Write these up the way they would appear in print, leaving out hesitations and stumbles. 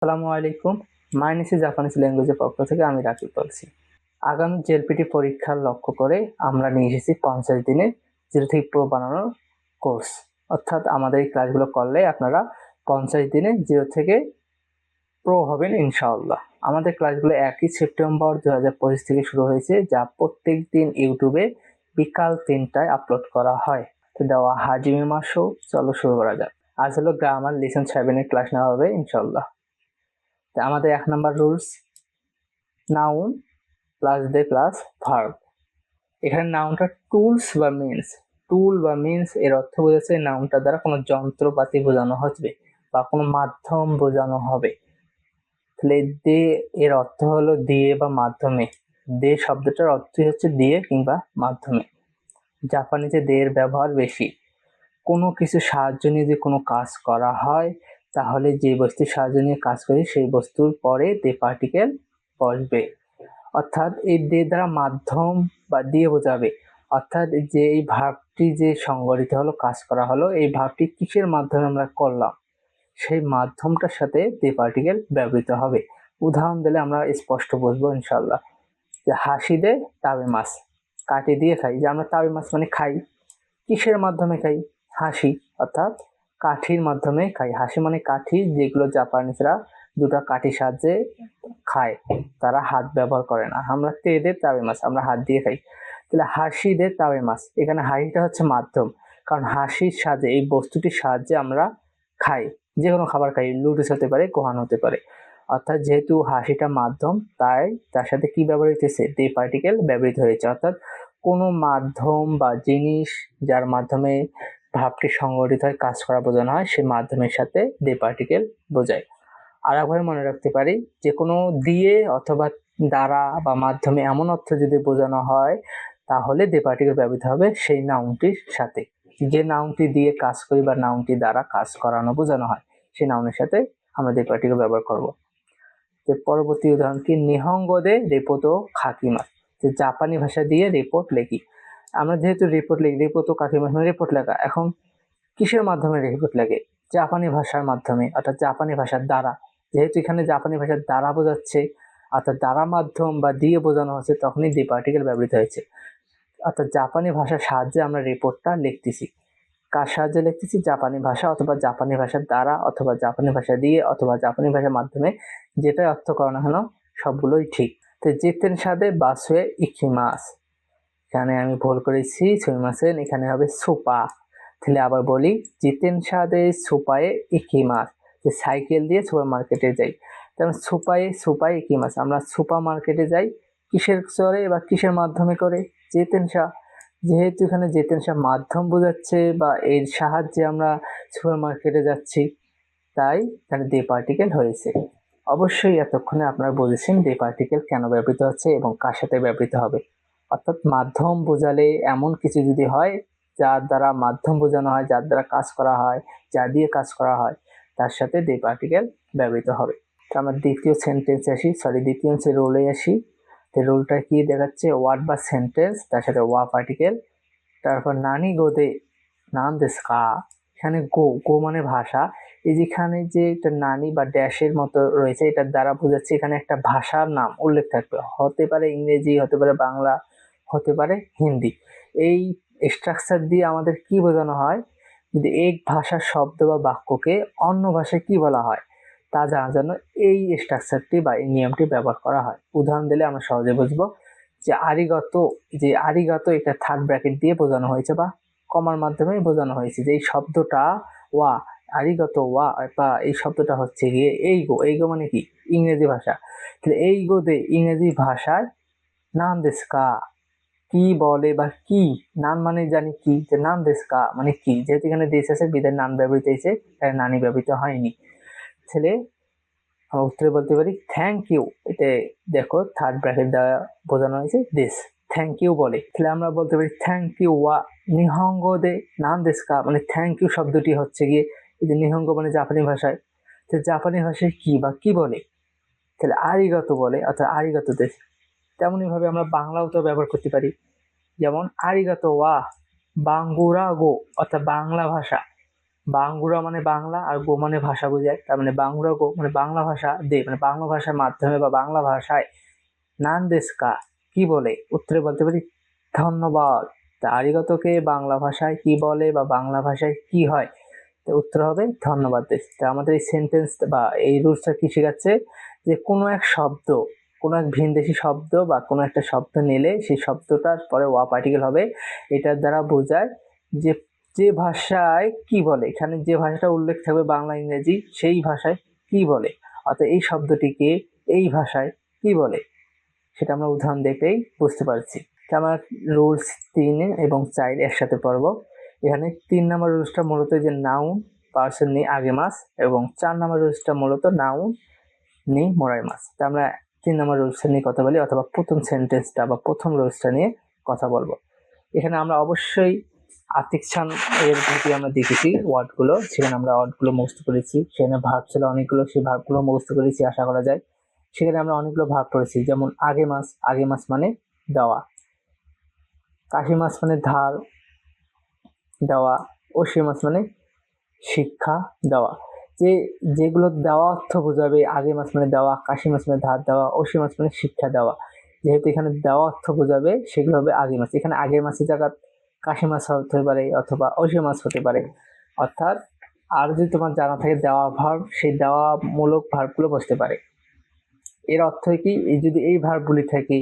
আসসালামু আলাইকুম। মাইনিসি জাপানিজ ল্যাঙ্গুয়েজের পক্ষ থেকে আমি রাকিব বলছি। আগামী জেএলপিটি পরীক্ষার লক্ষ্য করে আমরা নিয়ে এসেছি 50 দিনে 0 থেকে প্রো বানানোর কোর্স। অর্থাৎ আমাদের এই ক্লাসগুলো করলে আপনারা 50 দিনে 0 থেকে প্রো হবেন ইনশাআল্লাহ। আমাদের ক্লাসগুলো 1 সেপ্টেম্বর 2025 থেকে শুরু হয়েছে, যা প্রত্যেক দিন ইউটিউবে বিকাল 3টায় আপলোড করা হয়। তো দেওয়া হাজিমি মাসও চলো শুরু করা যাক। আজ হলো গ্রামার লেসন 7 এর ক্লাস নেওয়া হবে ইনশাআল্লাহ। আমাদের 1 number rules, noun plus the plus verb. এখানে নাউনটা টুলস বা মিনস, টুল বা মিনস এর অর্থ বোঝাচ্ছে নাউনটা দ্বারা কোনো যন্ত্রপাতি বোঝানো হবে বা কোনো মাধ্যম বোঝানো হবে। তাহলে দে এর অর্থ হলো দিয়ে বা মাধ্যমে। দে শব্দটার অর্থই হচ্ছে দিয়ে কিংবা মাধ্যমে। জাপানিতে দে এর ব্যবহার বেশি। কোনো কিছু সাহায্য নিয়ে যে কোনো কাজ করা হয়, তাহলে যে বস্তুর সাহায্য নিয়ে কাজ করি সেই বস্তুর পরে দে পার্টিকেল বসবে। অর্থাৎ এই দে দ্বারা মাধ্যম বা দিয়ে বোঝাবে। অর্থাৎ যে এই ভার্বটি যে সংগঠিত হলো, কাজ করা হলো, এই ভার্বটি কিসের মাধ্যমে আমরা করলাম, সেই মাধ্যমটার সাথে দে পার্টিকেল ব্যবহৃত হবে। উদাহরণ দিলে আমরা স্পষ্ট বুঝবো ইনশাল্লাহ। যে হাসি দে তাবে মাছ, কাটি দিয়ে খাই। যে আমরা তাবে মাছ মানে খাই, কিসের মাধ্যমে খাই? হাসি, অর্থাৎ কাঠির মাধ্যমে খাই। হাসি মানে কাঠি, যেগুলো জাপানিজরা দুটা কাঠির সাহায্যে খায়, তারা হাত ব্যবহার করে না। আমরা তেদের তাবে মাছ, আমরা হাত দিয়ে খাই। তাহলে হাসি দে তাবে মাছ, এখানে হাসিটা হচ্ছে মাধ্যম, কারণ হাসির সাহায্যে, এই বস্তুটির সাহায্যে আমরা খাই, যে কোনো খাবার খাই, লুডুস হতে পারে, কোহান হতে পারে। অর্থাৎ যেহেতু হাসিটা মাধ্যম, তাই তার সাথে কি ব্যবহৃত হয়েছে? দে পার্টিকেল ব্যবহৃত হয়েছে। অর্থাৎ কোনো মাধ্যম বা জিনিস যার মাধ্যমে ভাবটি সংগঠিত হয়, কাজ করা বোঝানো হয়, সেই মাধ্যমের সাথে দে পার্টিকেল বোঝায়। আর একভাবে মনে রাখতে পারি, যে কোনো দিয়ে অথবা দ্বারা বা মাধ্যমে এমন অর্থ যদি বোঝানো হয়, তাহলে দে পার্টিকেল ব্যবহৃত হবে সেই নাউনটির সাথে। যে নাউনটি দিয়ে কাজ করি বা নাউনটি দ্বারা কাজ করানো বোঝানো হয়, সেই নাউনের সাথে আমরা দে পার্টিকেল ব্যবহার করব। যে পরবর্তী উদাহরণ কি, নিহঙ্গো দে রেপোতো খাকিমাস। যে জাপানি ভাষা দিয়ে রিপোর্ট লেখি। আমরা যেহেতু রিপোর্ট লিখি, রেপোতো কাকিমাস মানে রিপোর্ট লেখা। এখন কিসের মাধ্যমে রিপোর্ট লেখে? জাপানি ভাষার মাধ্যমে, অর্থাৎ জাপানি ভাষার দ্বারা। যেহেতু এখানে জাপানি ভাষার দ্বারা বোঝাচ্ছে, অর্থাৎ দ্বারা মাধ্যম বা দিয়ে বোঝানো হচ্ছে, তখনই দি পার্টিকেল ব্যবহৃত হয়েছে। অর্থাৎ জাপানি ভাষার সাহায্যে আমরা রিপোর্টটা লিখতেছি। কার সাহায্যে লিখতেছি? জাপানি ভাষা অথবা জাপানি ভাষার দ্বারা অথবা জাপানি ভাষা দিয়ে অথবা জাপানি ভাষার মাধ্যমে, যেটাই অর্থ করো না কেন সবগুলোই ঠিক। তো জিতেন সাদে বাসুয়ে ইকিমাস, এখানে আমি ভুল করেছি, সুইমাসেন, এখানে হবে সুপা। তাহলে আবার বলি, জিতেন সাদে সুপায়ে ইকিমাস, যে সাইকেল দিয়ে সুপার মার্কেটে যাই। তেমন সুপায়ে সুপায়ে ইকিমাস, আমরা সুপার মার্কেটে যাই কিসের চড়ে বা কিসের মাধ্যমে করে? জেতেনশা। যেহেতু এখানে জেতেনশা মাধ্যম বোঝাচ্ছে বা এর সাহায্যে আমরা সুপার মার্কেটে যাচ্ছি, তাই এখানে দে পার্টিকেল হয়েছে। অবশ্যই এতক্ষণে আপনারা বুঝেছেন দে পার্টিকেল কেন ব্যবহৃত হচ্ছে এবং কার সাথে ব্যবহৃত হবে। অর্থাৎ মাধ্যম বোঝালে এমন কিছু যদি হয় যার দ্বারা মাধ্যম বোঝানো হয়, যার দ্বারা কাজ করা হয়, যা দিয়ে কাজ করা হয়, তার সাথে দে পার্টিকেল ব্যবহৃত হবে। তো আমরা দ্বিতীয় রুলে আসি। তো রুলটা কি দেখাচ্ছে? ওয়ার্ড বা সেন্টেন্স, তার সাথে ওয়া পার্টিকেল। তারপর নানি গোদে নাম দেশকা, এখানে গো, গো মানে ভাষা। এই যেখানে যে একটা নানি বা ড্যাশের মতো রয়েছে, এটার দ্বারা বোঝাচ্ছে এখানে একটা ভাষার নাম উল্লেখ থাকবে। হতে পারে ইংরেজি, হতে পারে বাংলা, হতে পারে হিন্দি। এই স্ট্রাকচার দিয়ে আমাদের কি বোঝানো হয়? যদি এক ভাষার শব্দ বা বাক্যকে অন্য ভাষায় কি বলা হয় তা জানার জন্য এই স্ট্রাকচারটি বা এই নিয়মটি ব্যবহার করা হয়। উদাহরণ দিলে আমরা সহজে বুঝবো। যে আরিগত, যে আরিগাতো এটা থার্ড ব্র্যাকেট দিয়ে বোঝানো হয়েছে বা কমার মাধ্যমে বোঝানো হয়েছে যে এই শব্দটা ওয়া, আরিগত ওয়া, বা এই শব্দটা হচ্ছে গিয়ে এইগো। এইগো মানে কি? ইংরেজি ভাষা। তাহলে এইগো দে ইংরেজি ভাষায় নাম দেশকা, কি বলে বা কি। নাম মানে জানি কি, যে নাম দেশকা মানে কি। যেহেতু এখানে দেশ আছে, বিদের নাম ব্যবহৃত হয়েছে, এখানে নানি ব্যবহৃত হয়নি। ছেলে আমরা উত্তরে বলতে পারি থ্যাংক ইউ। এটা দেখো থার্ড ব্র্যাকেট দ্বারা বোঝানো হয়েছে দিস, থ্যাংক ইউ বলে। তাহলে আমরা বলতে পারি থ্যাংক ইউ ওয়া নিহঙ্গো দে নাম দেশকা, মানে থ্যাংক ইউ শব্দটি হচ্ছে গিয়ে, এই যে নিহঙ্গো মানে জাপানি ভাষায়, তো জাপানি ভাষায় কি বা কি বলে? তাহলে আরিগাতো বলে, অর্থাৎ আরিগাতো দেশ। তেমনই ভাবে আমরা বাংলাও তো ব্যবহার করতে পারি। যেমন আরিগাতো ওয়া বাঙ্গুরা গো, অর্থাৎ বাংলা ভাষা। বাংগুড়া মানে বাংলা আর গো মানে ভাষা বোঝায়। তার মানে বাংগুড়া গো মানে বাংলা ভাষা দে মানে বাংলা ভাষার মাধ্যমে বা বাংলা ভাষায় নান দেশকা কি বলে, উত্তরে বলতে পারি ধন্যবাদ। তা আরিগাতোকে বাংলা ভাষায় কি বলে বা বাংলা ভাষায় কি হয়, তো উত্তর হবে ধন্যবাদ দেশ। তা আমাদের এই সেন্টেন্স বা এই রুলসটা কি শেখাচ্ছে, যে কোনো এক শব্দ, কোনো এক ভিনদেশি শব্দ বা কোনো একটা শব্দ নিলে সেই শব্দটার পরে ওয়া পার্টিকেল হবে। এটার দ্বারা বোঝায় যে যে ভাষায় কি বলে, এখানে যে ভাষাটা উল্লেখ থাকবে বাংলা ইংরেজি সেই ভাষায় কি বলে, অর্থাৎ এই শব্দটিকে এই ভাষায় কি বলে সেটা আমরা উদাহরণ দেখেই বুঝতে পারছি। তো আমরা রুলস 3 এবং 4 একসাথে পড়ব। এখানে 3 নম্বর রুলসটা মূলত যে নাউন পার্সন নিয়ে আগে মাস, এবং 4 নম্বর রুলসটা মূলত নাউন নিয়ে মরাই মাস। তো আমরা 3 নম্বর রুলসটা নিয়ে কথা বলি, অথবা প্রথম সেন্টেন্সটা বা প্রথম রুলসটা নিয়ে কথা বলবো। এখানে আমরা অবশ্যই আতিকছান এর ভিডিও আমরা দেখেছি ওয়ার্ডগুলো, সেখানে আমরা ওয়ার্ডগুলো মুখস্থ করেছি। সেখানে ভার্ব ছিল অনেকগুলো, সেই ভার্বগুলো মুখস্থ করেছি আশা করা যায়। সেখানে আমরা অনেকগুলো ভার্ব পড়েছি, যেমন আগে মাস মানে দেওয়া, কাশি মাস মানে ধার দেওয়া, অসি মাস মানে শিক্ষা দেওয়া। যেগুলো দেওয়া অর্থ বোঝাবে, আগে মাস মানে দেওয়া, কাশি মাস মানে ধার দেওয়া, অসি মাস মানে শিক্ষা দেওয়া, যেহেতু এখানে দেওয়া অর্থ বোঝাবে সেগুলো হবে আগে মাস। এখানে আগে মাসের জায়গা কাশি মাস হতে পারে অথবা অসি মাস হতে পারে। অর্থাৎ আর যদি তোমার জানা থাকে দেওয়া ভার্ব, সেই দেওয়া মূলক ভার্বগুলো বসতে পারে। এর অর্থ কি, যদি এই ভার্বগুলি থাকে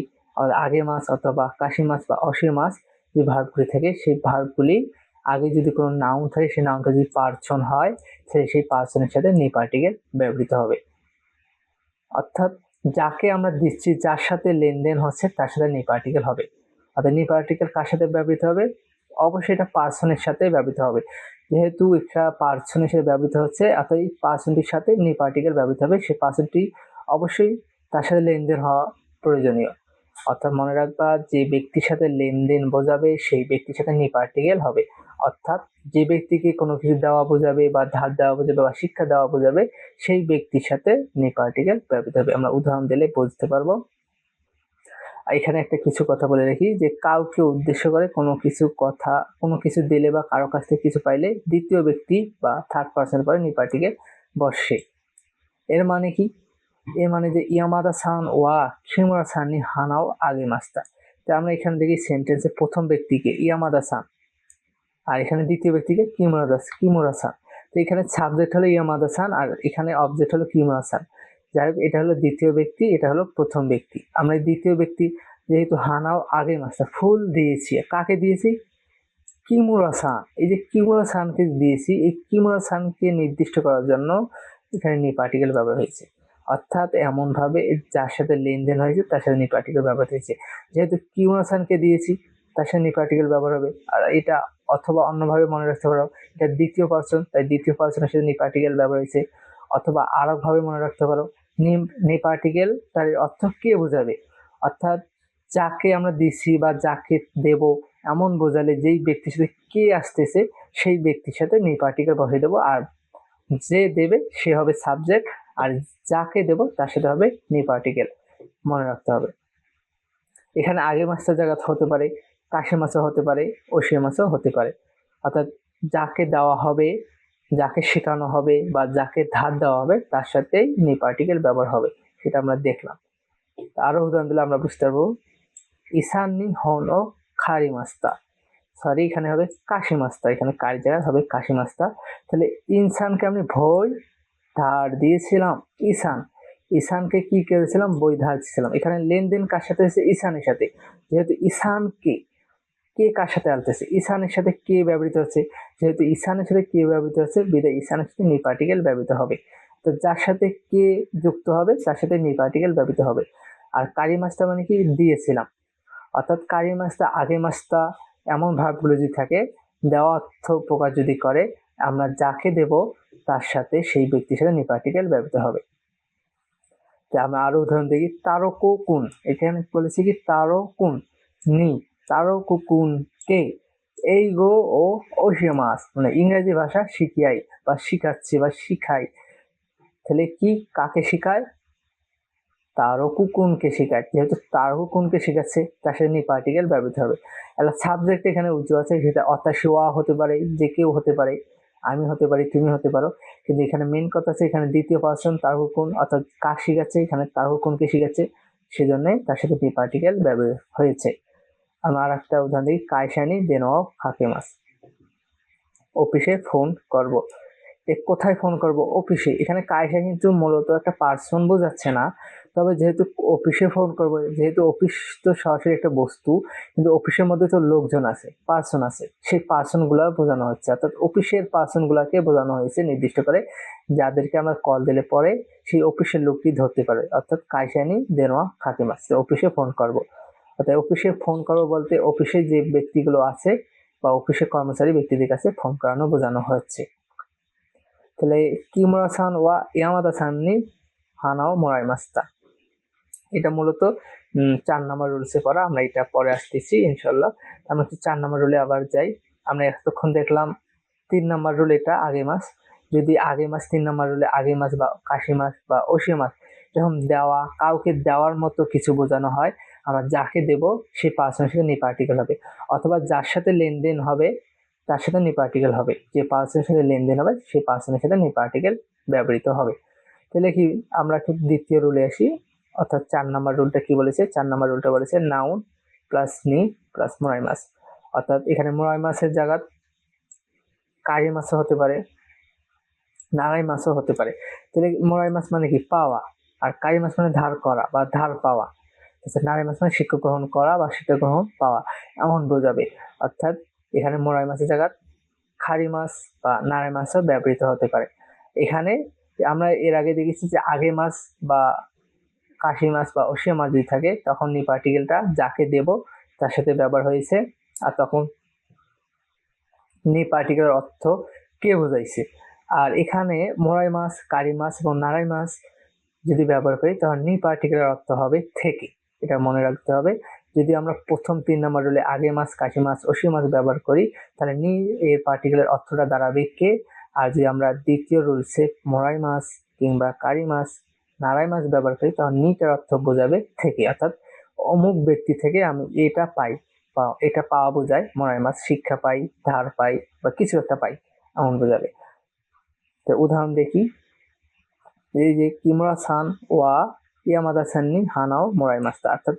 আগে মাস অথবা কাশি মাস বা অসি মাস যে ভার্বগুলি থাকে, সেই ভার্বগুলি আগে যদি কোনো নাউন থাকে, সেই নাউনটা যদি পার্সন হয়, সেই পার্সনের সাথে নি পার্টিকেল ব্যবহৃত হবে। অর্থাৎ যাকে আমরা দিচ্ছি, যার সাথে লেনদেন হচ্ছে, তার সাথে নি পার্টিকেল হবে। অর্থাৎ নি পার্টিকেল কার সাথে ব্যবহৃত হবে, অবশ্যই এটা পার্সনের সাথে ব্যবহৃত হবে। যেহেতু এটা পার্সনের সাথে ব্যবহৃত হচ্ছে, অর্থাৎ এই পার্সনটির সাথে নি পার্টিকেল ব্যবহৃত হবে। সেই পার্সনটি অবশ্যই তার সাথে লেনদেন হওয়া প্রয়োজনীয়। অর্থাৎ মনে রাখবা, যে ব্যক্তির সাথে লেনদেন বোঝাবে সেই ব্যক্তির সাথে নি পার্টিকেল হবে। অর্থাৎ যে ব্যক্তিকে কোনো কিছু দেওয়া বোঝাবে বা ধার দেওয়া বোঝাবে বা শিক্ষা দেওয়া বোঝাবে, সেই ব্যক্তির সাথে নি পার্টিকেল ব্যবহৃত হবে। আমরা উদাহরণ দিলে বুঝতে পারবো। এখানে একটা কিছু কথা বলে রাখি, যে কাউকে উদ্দেশ্য করে কোনো কিছু দিলে বা কারো কাছ থেকে কিছু পাইলে দ্বিতীয় ব্যক্তি বা থার্ড পার্সন পরে নি পার্টিকেল বসে। এর মানে কি, এর মানে যে ইয়ামাদা সান ওয়া কিমুরা সান নি হানাও আগে মাস্তা। তো আমরা এখানে দেখি সেন্টেন্সে প্রথম ব্যক্তিকে ইয়ামাদা সান আর এখানে দ্বিতীয় ব্যক্তিকে কিমুরা সান। তো এখানে সাবজেক্ট হলো ইয়ামাদা সান আর এখানে অবজেক্ট হলো কিমুরা সান। যাই হোক, এটা হলো দ্বিতীয় ব্যক্তি, এটা হলো প্রথম ব্যক্তি। আমরা দ্বিতীয় ব্যক্তি যেহেতু হানাও আগে মাস্তা ফুল দিয়েছি, কাকে দিয়েছি, কিমুরা সান। এই যে কিমুরা সানকে দিয়েছি, এই কিমুরা সানকে নির্দিষ্ট করার জন্য এখানে নি পার্টিকেল ব্যবহার হয়েছে। অর্থাৎ এমন ভাবে যার সাথে লেনদেন হয়েছে তার সাথে নি পার্টিকেল ব্যবহার হয়েছে। যেহেতু কিমুরা সানকে দিয়েছি, তার সাথে নি পার্টিকেল ব্যবহার হবে। আর এটা অথবা অন্যভাবে মনে রাখতে পারো, এটা দ্বিতীয় পার্সন, তাই দ্বিতীয় পার্সনের সাথে নি পার্টিকেল ব্যবহার হয়েছে। অথবা আরো ভাবে মনে রাখতে পারো, নি পার্টিকেল তার অর্থ কে বোঝাবে, অর্থাৎ যাকে আমরা দিছি বা যাকে দেব এমন বোঝালে যেই ব্যক্তির সাথে কে আসতেছে সেই ব্যক্তির সাথে নি পার্টিকেল বসিয়ে দেবো, আর যে দেবে সে হবে সাবজেক্ট, আর যাকে দেব তার সাথে হবে নি পার্টিকেল। মনে রাখতে হবে। এখানে আগে মাসের জায়গা হতে পারে, কাশি মাছও হতে পারে, ওষে মাছও হতে পারে। অর্থাৎ যাকে দেওয়া হবে, যাকে শেখানো হবে বা যাকে ধার দেওয়া হবে তার সাথেই নি পার্টিকেল ব্যবহার হবে, সেটা আমরা দেখলাম। আরো উদাহরণ দিলে আমরা বুঝতে পারবো। ইসান নি হন ও খারি মাস্তা, সরি এখানে হবে কাশি মাস্তা, এখানে কারি জায়গা হবে কাশি মাস্তা। তাহলে ইনসানকে আমি বই ধার দিয়েছিলাম। ঈশানকে কি করেছিলাম, বই ধার দিয়েছিলাম। এখানে লেনদেন কার সাথে হয়েছে, ঈশানের সাথে। যেহেতু ঈশানকে কে কার সাথে আনতেছে, ঈশানের সাথে কে ব্যবহৃত হচ্ছে, যেহেতু ঈশানের সাথে কে ব্যবহৃত হচ্ছে বিদায় ঈশানের সাথে নি পার্টিকেল ব্যবহৃত হবে। তো যার সাথে কে যুক্ত হবে তার সাথে নি পার্টিকেল ব্যবহৃত হবে। আর কারি মাছটা মানে কি, দিয়েছিলাম। অর্থাৎ কারি মাছটা আগে মাছটা এমন ভাবগুলো যদি থাকে, দেওয়া অর্থ প্রকাশ যদি করে, আমরা যাকে দেব তার সাথে সেই ব্যক্তির সাথে নি পার্টিকেল ব্যবহৃত হবে। আমরা আরো উদাহরণ দেখি। তারকো কুন, এখানে বলেছি কি তারকুন নি, তারকুন কে এই গো ও ওশিমাস, মানে ইংরেজি ভাষা শিখিয়াই বা শিখাচ্ছি বা শিখাই। তাহলে কি কাকে শিখায়, তারকুনকে শেখায়। যেহেতু তারকুনকে শেখাচ্ছে তার সাথে নি পার্টিকেল ব্যবহৃত হবে। একটা সাবজেক্ট এখানে উজ্জ্বল আছে, সেটা অতাশি ওয়া হতে পারে, যে কেউ হতে পারে। আমি হতে পারি, তুমি হতে পারো, কিন্তু এখানে মেন কথা আছে এখানে দ্বিতীয় পার্সন তার্কিকুন অর্থাৎ কাক শিখাচ্ছে, এখানে তার্কিকুনকে শিখাচ্ছে, সেজন্যই তার সাথে বি পার্টিকেল ব্যবহার হয়েছে। আমরা আর একটা উদাহরণ দিই, কাইসানি দেনও হাকেমাস, অফিসে ফোন করব। কোথায় ফোন করব? অফিসে। এখানে কাইসা কিন্তু মূলত একটা পার্সন বোঝাচ্ছে না, তবে যেহেতু অফিসে ফোন করব, যেহেতু অফিস তো সরাসরি একটা বস্তু, কিন্তু অফিসের মধ্যে তো লোকজন আছে, পার্সন আছে, সেই পার্সনগুলো বোঝানো হচ্ছে, অর্থাৎ অফিসের পার্সনগুলোকে বোঝানো হয়েছে নির্দিষ্ট করে, যাদেরকে আমরা কল দিলে পরে সেই অফিসের লোকটি ধরতে পারে, অর্থাৎ কাইসানি দেনোয়া হাকেমাস, অফিসে ফোন করব। অর্থাৎ অফিসে ফোন করবো বলতে অফিসে যে ব্যক্তিগুলো আছে বা অফিসের কর্মচারী ব্যক্তিদের কাছে ফোন করানো বোঝানো হচ্ছে। তাহলে কিমুরা-সান ওয়া ইয়ামাদা-সান নি হানাও মোরাইমাস্তা, এটা মূলত 4 নাম্বার রুলসে পড়া, আমরা এটা পরে আসতেছি ইনশাল্লাহ। আমরা 4 নাম্বার রুলে আবার যাই। আমরা এতক্ষণ দেখলাম 3 নাম্বার রুল, এটা আগে মাস। যদি আগে মাস 3 নাম্বার রুলে আগে মাস বা কাশি মাস বা ওশি মাস যখন দেওয়া, কাউকে দেওয়ার মতো কিছু বোঝানো হয়, আমরা যাকে দেব সেই পার্সনের সাথে নি পার্টিকেল হবে, অথবা যার সাথে লেনদেন হবে তার সাথে নি পার্টিকেল হবে, যে পার্সনের সাথে লেনদেন হবে সেই পার্সনের সাথে নি পার্টিকেল ব্যবহৃত হবে। তাহলে কি আমরা দ্বিতীয় রুলে আসি, অর্থাৎ 4 নাম্বার রুলটা কি বলেছে? 4 নাম্বার রুলটা বলেছে নাউন প্লাস নি প্লাস মোরাইমাস, অর্থাৎ এখানে মোরাইমাসের জায়গা কারি মাছও হতে পারে, নারাই মাছও হতে পারে। তাহলে মোরাই মাছ মানে কি? পাওয়া, আর কারি মাছ মানে ধার করা বা ধার পাওয়া। নারাই মাছ মানে শিক্ষা গ্রহণ করা বা শিক্ষা গ্রহণ পাওয়া, এমন বোঝাবে। অর্থাৎ এখানে মোরাই মাছের জায়গা খারি মাছ বা নারাই মাছও ব্যবহৃত হতে পারে। এখানে আমরা এর আগে দেখেছি যে আগে মাছ বা কাশি মাছ বা ওশিয়া মাছ যদি থাকে তখন নি পার্টিকেলটা যাকে দেব তার সাথে ব্যবহার হয়েছে, আর তখন নি পার্টিকেলের অর্থ কে বোঝাইছে। আর এখানে মোরাই মাছ, কারি মাছ এবং নারাই মাছ যদি ব্যবহার করি তখন নি পার্টিকেলের অর্থ হবে থেকে, এটা মনে রাখতে হবে। যদি আমরা প্রথম 3 নাম্বার রুলে আগে মাছ, কাশি মাছ, ওশি মাছ ব্যবহার করি তাহলে নি এর পার্টিকেলের অর্থটা দাঁড়াবে কে। আর যদি আমরা দ্বিতীয় রুলসে মোরাই মাছ কিংবা কারি মাছ, নারাই মাছ ব্যবহার করি তখন নিটার অর্থ বোঝাবে থেকে, অর্থাৎ অমুক ব্যক্তি থেকে আমি এটা পাই, বা এটা পাওয়া বোঝায় মোরাই মাছ, শিক্ষা পাই, ধার পাই বা কিছু একটা পাই, এমন বোঝাবে। তো উদাহরণ দেখি, এই যে কিমুরা-সান ওয়া ইয়ামাদা-সান নি হানাও মোরাইমাস্তা, অর্থাৎ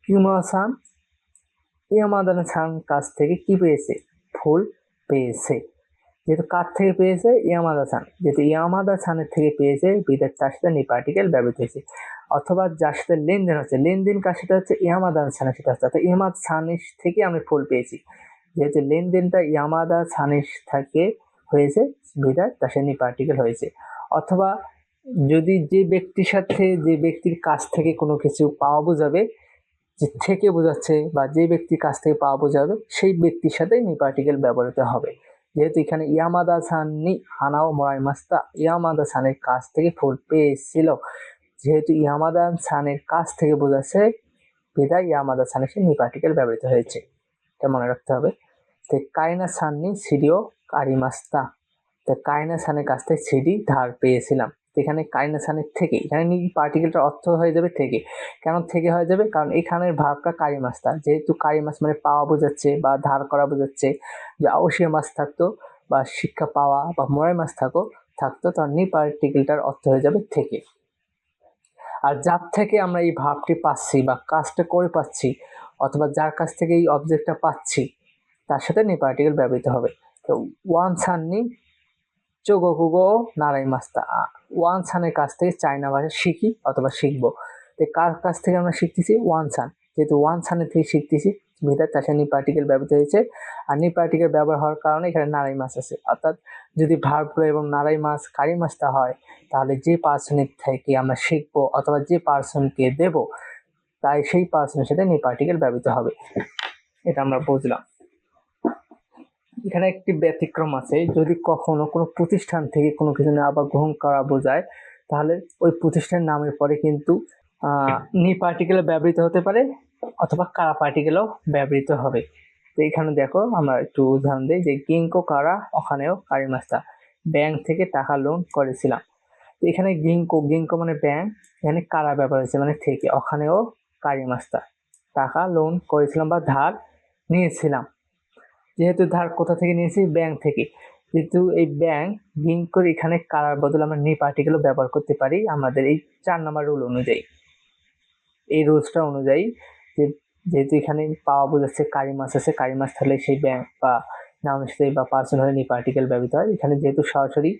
কিমুরা-সান ইয়ামাদা-সান কাছ থেকে কি পেয়েছে? ফুল পেয়েছে। যেহেতু কার থেকে পেয়েছে? ইয়ামাদা-সান, যেহেতু ইয়ামাদা-সানের থেকে পেয়েছে বিদায় তার সাথে নি পার্টিকেল ব্যবহৃত হয়েছে। অথবা যার সাথে লেনদেন হচ্ছে, লেনদেন কার সাথে হচ্ছে? ইয়ামাদা-সানের সাথে হচ্ছে, অর্থাৎ ইয়ামাদা-সানের থেকে আমি ফুল পেয়েছি। যেহেতু লেনদেনটা ইয়ামাদা-সানের থেকে হয়েছে বিদায় তার সাথে নি পার্টিকেল হয়েছে। অথবা যদি যে ব্যক্তির সাথে, যে ব্যক্তির কাছ থেকে কোনো কিছু পাওয়া বোঝাবে, যে থেকে বোঝাচ্ছে বা যে ব্যক্তির কাছ থেকে পাওয়া বোঝাবে সেই ব্যক্তির সাথে নি পার্টিকেল ব্যবহৃত হবে। যেহেতু এখানে ইয়ামাদা-সান নি হানাও মোরাইমাস্তা, ইয়ামাদা-সানের কাছ থেকে ফুল পেয়েছিল, যেহেতু ইয়ামাদা-সানের কাছ থেকে বোঝাচ্ছে বিদায় ইয়ামাদা-সানের সাথে নি পার্টিকেল ব্যবহৃত হয়েছে, এটা মনে রাখতে হবে। তো কাইনা-সান নি সিডিও কারিমাস্তা, তো কাইনা-সানের কাছ থেকে সিডি ধার পেয়েছিলাম। এখানে কাইনা-সানের থেকে, এখানে নি পার্টিকেলটার অর্থ হয়ে যাবে থেকে। কেন থেকে হয়ে যাবে? কারণ এখানের ভার্বটা কারি মাছটা, যেহেতু কারি মাছ মানে পাওয়া বোঝাচ্ছে বা ধার করা বোঝাচ্ছে, যে আওশিয়া মাছ থাকতো বা শিক্ষা পাওয়া বা মোরাই মাছ থাকতো তখন নি পার্টিকেলটার অর্থ হয়ে যাবে থেকে। আর যার থেকে আমরা এই ভাবটি পাচ্ছি বা কাজটা করে পাচ্ছি, অথবা যার কাছ থেকে এই অবজেক্টটা পাচ্ছি তার সাথে নি পার্টিকেল ব্যবহৃত হবে। তো ওয়ান-সান নি চোগোকুগো নারাই মাস্তা, ওয়ান-সানের কাছ থেকে চায়না ভাষা শিখি অথবা শিখবো। তো কার কাছ থেকে আমরা শিখতেছি? ওয়ান-সান, যেহেতু ওয়ান-সানের থেকে শিখতেছি বিধায় তার সাথে নি পার্টিকেল ব্যবহৃত হয়েছে। আর নি পার্টিকেল ব্যবহার হওয়ার কারণে এখানে নারাই মাছ আছে, অর্থাৎ যদি ভার্বগুলো এবং নারাই মাছ, কারি মাছটা হয় তাহলে যে পার্সনের থেকে আমরা শিখবো অথবা যে পার্সনকে দেব তাই সেই পার্সনের সাথে নি পার্টিকেল ব্যবহৃত হবে, এটা আমরা বুঝলাম। এখানে একটি ব্যতিক্রম আছে, যদি কখনো কোনো প্রতিষ্ঠান থেকে কোনো কিছু নেওয়া বা গ্রহণ করা বোঝায় তাহলে ওই প্রতিষ্ঠানের নামের পরে কিন্তু নি পার্টিকেল ব্যবহৃত হতে পারে অথবা কারা পার্টিকেলও ব্যবহৃত হবে। তো এখানে দেখো আমরা একটু উদাহরণ দিই, যে গিঙ্কো কারা, ওখানেও কারিমাস্তা, ব্যাংক থেকে টাকা লোন করেছিলাম। তো এখানে গিঙ্কো মানে ব্যাংক, এখানে কারা ব্যবহার হয়েছে মানে থেকে, ওখানেও কারিমাস্তা, টাকা লোন করেছিলাম বা ধার নিয়েছিলাম। যেহেতু ধার কোথা থেকে নিয়েছি? ব্যাংক থেকে। যেহেতু এই ব্যাংক লিঙ্ক করে এখানে কারার বদলে আমরা নি পার্টিকেলও ব্যবহার করতে পারি আমাদের এই 4 নম্বর রুল অনুযায়ী। এই রুলসটা অনুযায়ী যে যেহেতু এখানে পাওয়া বোঝাচ্ছে কারি মাছ আছে, কারি মাছ থাকলে সেই ব্যাংক বা নাউন হিসেবে বা পার্সন হলে নি পার্টিকেল ব্যবহৃত হয়। এখানে যেহেতু সরাসরি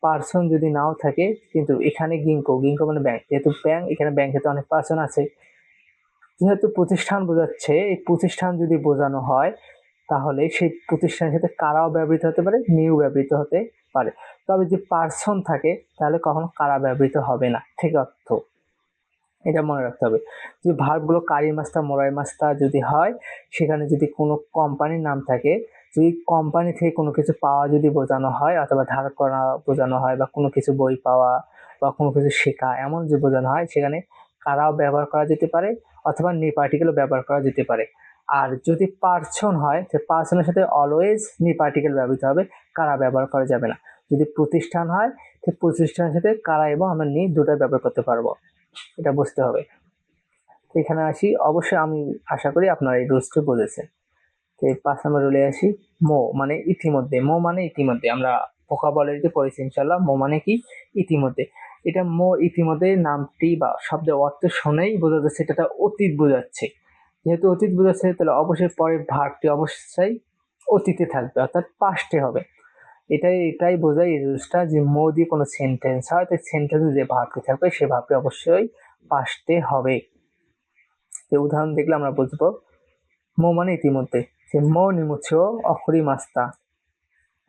পার্সন যদি নাও থাকে, কিন্তু এখানে গিঙ্কো মানে ব্যাংক, যেহেতু ব্যাংক এখানে ব্যাংকে তো অনেক পার্সন আছে, যেহেতু প্রতিষ্ঠান বোঝাচ্ছে, এই প্রতিষ্ঠান যদি বোঝানো হয় তাহলে সেই প্রতিষ্ঠানের সাথে কারাও ব্যবহৃত হতে পারে, নিউ ব্যবহৃত হতে পারে। তবে যে পার্সন থাকে তাহলে কখনো কারা ব্যবহৃত হবে না, ঠিক অর্থ এটা মনে রাখতে হবে। যে ভার্বগুলো কারি মাস্তা মোরাই মাস্তা যদি হয়, সেখানে যদি কোনো কোম্পানির নাম থাকে, যদি কোম্পানি থেকে কোনো কিছু পাওয়া যদি বোঝানো হয় অথবা ধার করা বোঝানো হয় বা কোনো কিছু বই পাওয়া বা কোনো কিছু শেখা এমন যে বোঝানো হয়, সেখানে কারাও ব্যবহার করা যেতে পারে অথবা নি পার্টিকেলও ব্যবহার করা যেতে পারে। আর যদি পার্সন হয়, সে পার্সনের সাথে অলওয়েজ নি পার্টিকেল ব্যবহৃত হবে, কারা ব্যবহার করা যাবে না। যদি প্রতিষ্ঠান হয়, সে প্রতিষ্ঠানের সাথে কারা এবং আমরা নি দুটোই ব্যবহার করতে পারবো, এটা বুঝতে হবে। এখানে আসি, অবশ্যই আমি আশা করি আপনারা এই রুলসটি বুঝেছেন। তো 5 নম্বর রুলে আসি, মো মানে ইতিমধ্যে। মো মানে ইতিমধ্যে, আমরা ভোকাবুলারিতে পড়েছি ইনশাআল্লাহ। মো মানে কি? ইতিমধ্যে। এটা মো ইতিমধ্যে নামটি বা শব্দের অর্থ শুনেই বোঝা যাচ্ছে এটা অতীত বোঝাচ্ছে। যেহেতু অতীত বোঝাচ্ছে তাহলে অবশ্যই পরের ভার্বটি অবশ্যই অতীতে থাকবে, অর্থাৎ পাস্টে হবে। এটাই বোঝায় এই রুলসটা, যে মো দিয়ে কোনো সেন্টেন্স হয়, তো সেন্টেন্সে যে ভার্বটি থাকবে সে ভার্বটি অবশ্যই পাস্টে হবে। উদাহরণ দেখলে আমরা বুঝবো। মো মানে ইতিমধ্যে, যে মো নিমুচ্ছ অখরি মাস্তা,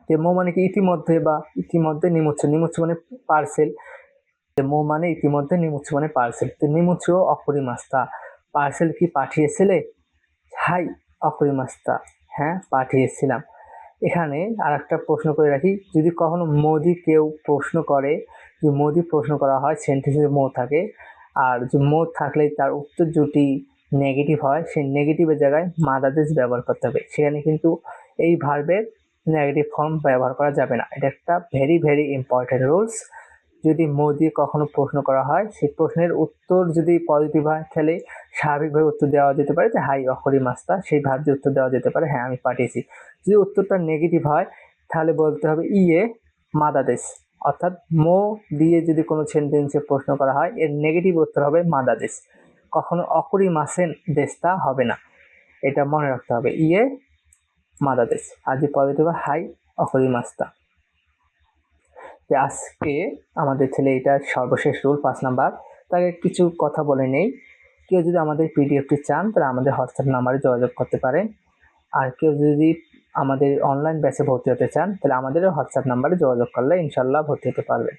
যে মো মানে কি? ইতিমধ্যে বা ইতিমধ্যে নিমুচ্ছ, নিমুচ্ছ মানে পার্সেল, যে মো মানে ইতিমধ্যে, নিমুচ্ছ মানে পার্সেল। তো নিমুচ্ছ অখরি মাস্তা, পার্সেল কি পাঠিয়েছিলে? হাই অখরি মাস্তা, হ্যাঁ পাঠিয়েছিলাম। এখানে আর একটা প্রশ্ন করে রাখি, যদি কখনো মোদি কেউ প্রশ্ন করে, যে মোদি প্রশ্ন করা হয়, সেন্টেন্সে মো থাকে, আর যে মো থাকলে তার উত্তর যদি নেগেটিভ হয়, সেই নেগেটিভের জায়গায় মাদাদেশ ব্যবহার করতে হবে। সেখানে কিন্তু এই ভার্বের নেগেটিভ ফর্ম ব্যবহার করা যাবে না। এটা একটা ভেরি ইম্পর্টেন্ট রুলস। যদি মো দিয়ে কখনো প্রশ্ন করা হয়, সেই প্রশ্নের উত্তর যদি পজিটিভ হয়, তাহলে স্বাভাবিকভাবে উত্তর দেওয়া যেতে পারে যে হাই অখরি মাস্তা, সেই ভাব দিয়ে উত্তর দেওয়া যেতে পারে হ্যাঁ আমি পাঠিয়েছি। যদি উত্তরটা নেগেটিভ হয়, তাহলে বলতে হবে ইয়ে মাদাদেশ, অর্থাৎ মো দিয়ে যদি কোনো সেন্টেন্সে প্রশ্ন করা হয়, এর নেগেটিভ উত্তর হবে মাদাদেশ, কখনো অকরি মাসেন দেশটা হবে না। এটা মনে রাখতে হবে, ইয়ে মাদাদেশ। আর যে পজিটিভ হাই অকরি মাস্তা। যে আজকে আমাদের ছেলে এটা সর্বশেষ রুল 5 নাম্বার। তাকে কিছু কথা বলে নেই। কেউ যদি আমাদের পিডিএফটি চান তাহলে আমাদের হোয়াটসঅ্যাপ নাম্বারে যোগাযোগ করতে পারেন। আর কেউ যদি আমাদের অনলাইন ব্যাচে ভর্তি হতে চান তাহলে আমাদের হোয়াটসঅ্যাপ নাম্বারে যোগাযোগ করলে ইনশাল্লাহ ভর্তি হতে পারবেন।